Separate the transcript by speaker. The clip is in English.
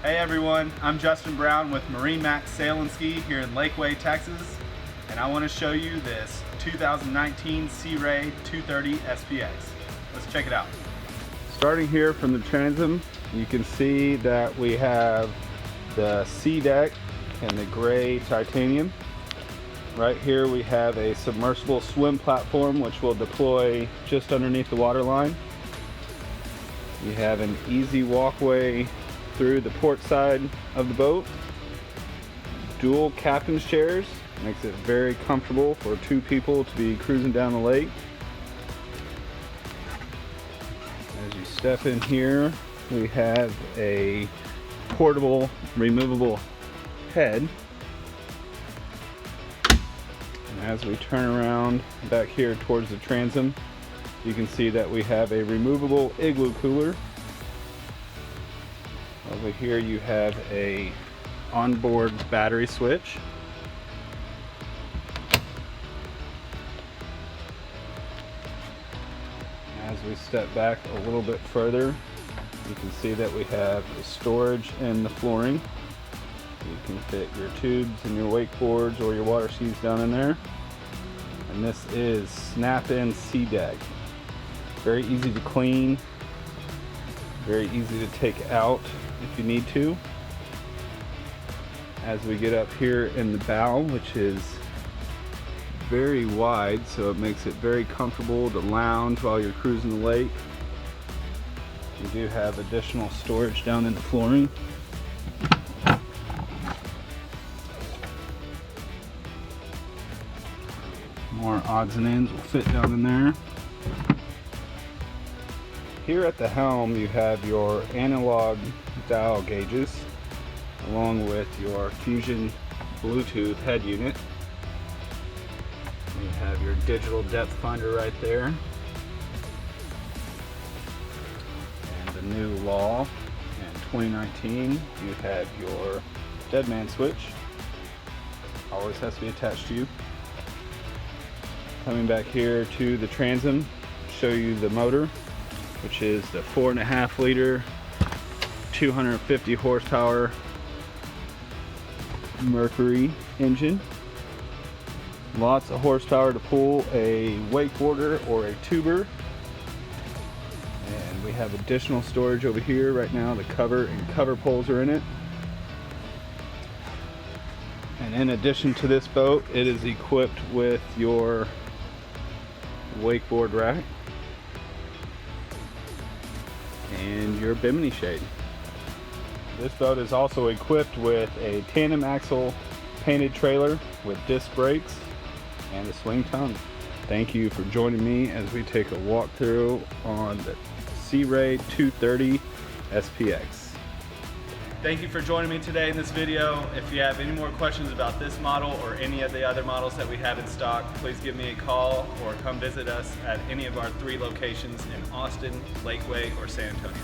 Speaker 1: Hey everyone, I'm Justin Brown with MarineMax Sail and Ski here in Lakeway, Texas, and I want to show you this 2019 Sea Ray 230 SPX. Let's check it out. Starting here from the transom, you can see that we have the Seadek and the gray titanium. Right here we have a submersible swim platform which will deploy just underneath the waterline. You have an easy walkway through the port side of the boat. Dual captain's chairs, makes it very comfortable for two people to be cruising down the lake. As you step in here, we have a portable, removable head. And as we turn around back here towards the transom, you can see that we have a removable igloo cooler. Over here you have a onboard battery switch. As we step back a little bit further, you can see that we have storage in the flooring. You can fit your tubes and your wakeboards or your water skis down in there. And this is snap-in Seadek. Very easy to clean, very easy to take out if you need to. As we get up here in the bow, which is very wide, so it makes it very comfortable to lounge while you're cruising the lake. You do have additional storage down in the flooring. More odds and ends will fit down in there. Here at the helm you have your analog dial gauges along with your Fusion Bluetooth head unit. You have your digital depth finder right there. And the new law in 2019, you have your dead man switch. Always has to be attached to you. Coming back here to the transom, show you the motor, which is the 4.5 liter 250 horsepower Mercury engine. Lots of horsepower to pull a wakeboarder or a tuber. And we have additional storage over here. Right now the cover and cover poles are in it. And in addition to this boat, it is equipped with your wakeboard rack and your Bimini shade. This boat is also equipped with a tandem axle painted trailer with disc brakes and a swing tongue. Thank you for joining me as we take a walkthrough on the Sea Ray 230 SPX. Thank you for joining me today in this video. If you have any more questions about this model or any of the other models that we have in stock, please give me a call or come visit us at any of our 3 locations in Austin, Lakeway, or San Antonio.